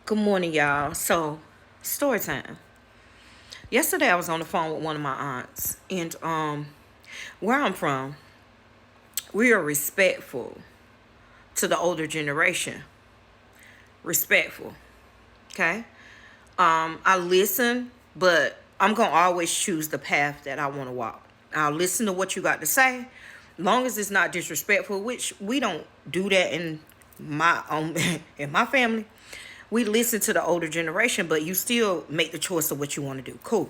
Good morning, y'all. So, story time. Yesterday, I was on the phone with one of my aunts, and where I'm from, we are respectful to the older generation. Respectful, okay. I listen, but I'm gonna always choose the path that I want to walk. I'll listen to what you got to say, long as it's not disrespectful. Which we don't do that in my in my family. We listen to the older generation, but you still make the choice of what you want to do. Cool.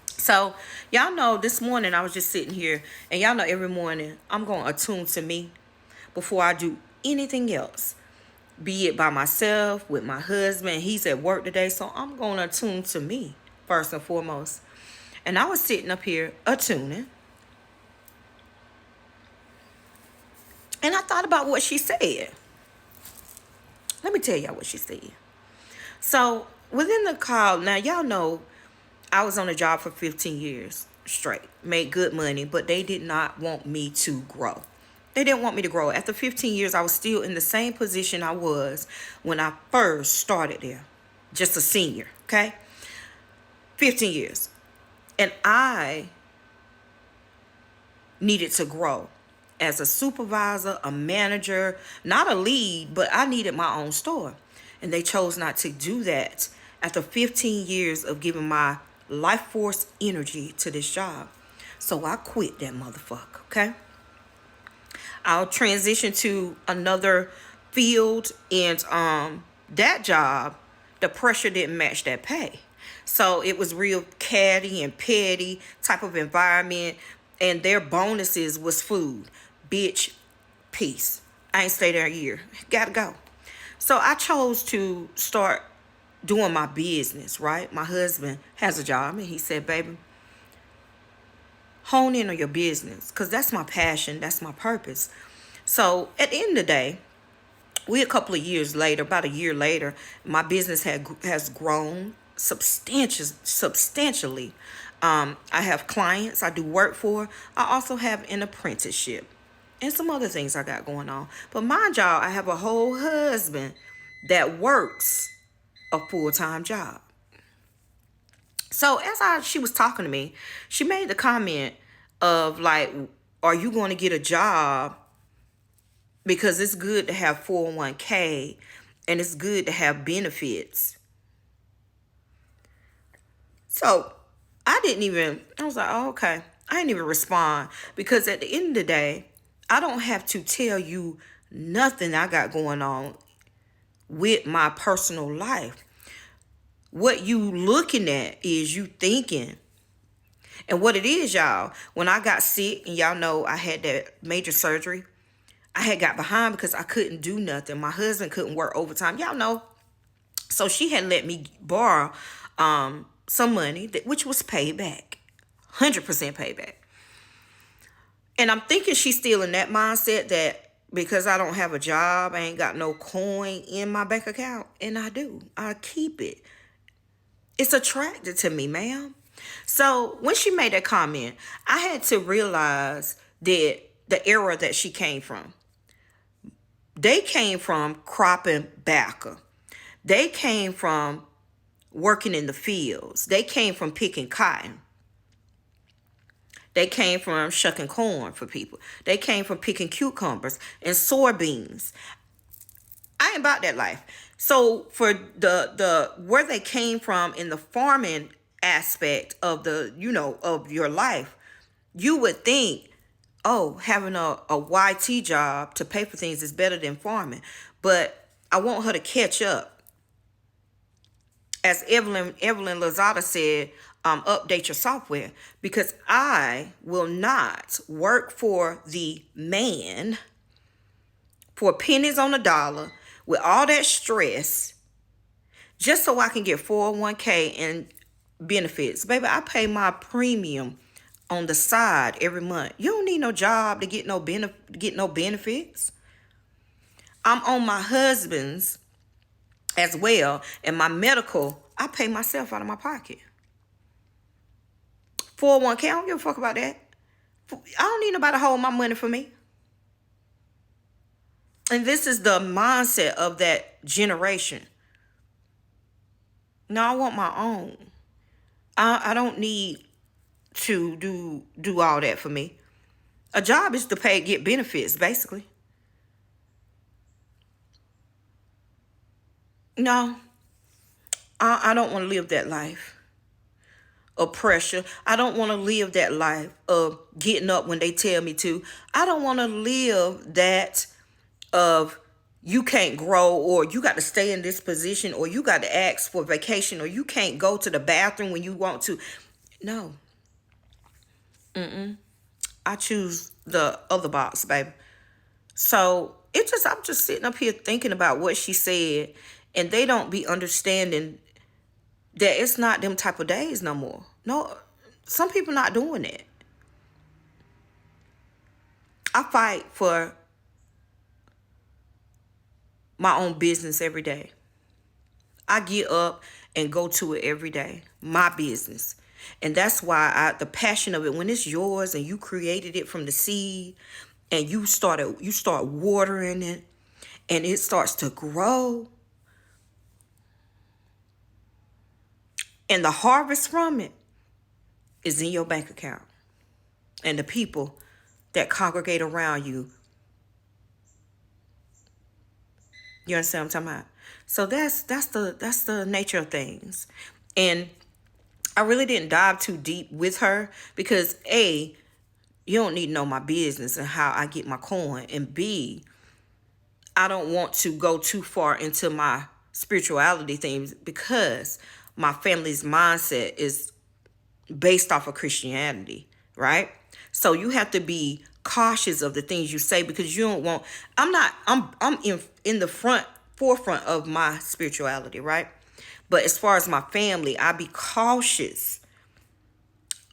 So, y'all know this morning I was just sitting here, and y'all know every morning I'm going to attune to me before I do anything else, be it by myself, with my husband. He's at work today, so I'm going to attune to me first and foremost. And I was sitting up here attuning, and I thought about what she said. Let me tell y'all what she said. So, within the call, now y'all know I was on a job for 15 years straight, made good money, but they did not want me to grow. They didn't want me to grow. After 15 years, I was still in the same position I was when I first started there, just a senior, okay? 15 years. And I needed to grow as a supervisor, a manager, not a lead, but I needed my own store. And they chose not to do that after 15 years of giving my life force energy to this job. So I quit that motherfucker, okay? I'll transition to another field, and that job, the pressure didn't match that pay. So it was real catty and petty type of environment, and their bonuses was food. Bitch, peace. I ain't stay there a year. Gotta go. So I chose to start doing my business, right? My husband has a job, and he said, baby, hone in on your business, because that's my passion, that's my purpose. So at the end of the day, we a couple of years later, about a year later, my business has grown substantially. I have clients I do work for. I also have an apprenticeship and some other things I got going on. But mind y'all, I have a whole husband that works a full-time job. So she was talking to me, she made the comment of like, are you going to get a job because it's good to have 401k and it's good to have benefits? So I was like, oh, okay. I didn't even respond, because at the end of the day, I don't have to tell you nothing I got going on with my personal life. What you looking at is you thinking. And what it is, y'all, when I got sick, and y'all know I had that major surgery, I had got behind because I couldn't do nothing. My husband couldn't work overtime. Y'all know. So she had let me borrow some money, which was paid back. 100% paid back. And I'm thinking she's still in that mindset that because I don't have a job, I ain't got no coin in my bank account. And I do. I keep it. It's attracted to me, ma'am. So when she made that comment, I had to realize that the era that she came from. They came from cropping backer. They came from working in the fields. They came from picking cotton. They came from shucking corn for people. They came from picking cucumbers and soybeans. I ain't about that life. So for the where they came from in the farming aspect of of your life, you would think, oh, having a YT job to pay for things is better than farming. But I want her to catch up. As Evelyn Lozada said, update your software, because I will not work for the man for pennies on the dollar with all that stress just so I can get 401k and benefits. Baby, I pay my premium on the side every month. You don't need no job to get no benefits. I'm on my husband's as well, and my medical, I pay myself out of my pocket. 401k, I don't give a fuck about that. I don't need nobody to hold my money for me. And this is the mindset of that generation. No, I want my own. I don't need to do all that for me. A job is to pay, get benefits, basically. No, I don't want to live that life of pressure. I don't want to live that life of getting up when they tell me to. I don't want to live that of you can't grow, or you got to stay in this position, or you got to ask for vacation, or you can't go to the bathroom when you want to. No. I choose the other box, baby. So I'm just sitting up here thinking about what she said, and they don't be understanding that it's not them type of days no more. No, some people not doing it. I fight for my own business every day. I get up and go to it every day. My business. And that's why the passion of it, when it's yours and you created it from the seed, and you start watering it, and it starts to grow, and the harvest from it is in your bank account. And the people that congregate around you. You understand what I'm talking about? So that's the nature of things. And I really didn't dive too deep with her because A, you don't need to know my business and how I get my coin. And B, I don't want to go too far into my spirituality things because my family's mindset is based off of Christianity, right? So you have to be cautious of the things you say because you don't want. I'm in the forefront of my spirituality, right? But as far as my family, I be cautious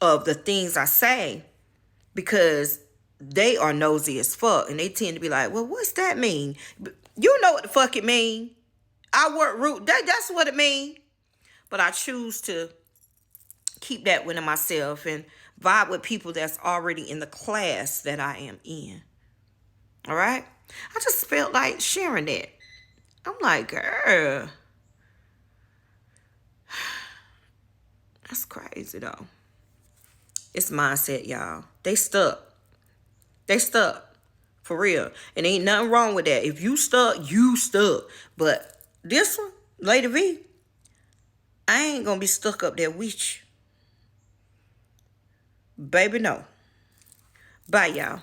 of the things I say because they are nosy as fuck, and they tend to be like, well, what's that mean? You know what the fuck it mean. I work root. That's what it mean. But I choose to keep that within myself and vibe with people that's already in the class that I am in. All right? I just felt like sharing that. I'm like, girl, that's crazy though. It's mindset, y'all. They stuck. They stuck. For real. And ain't nothing wrong with that. If you stuck, you stuck. But this one, Lady V, I ain't gonna be stuck up there with you. Baby, no. Bye, y'all.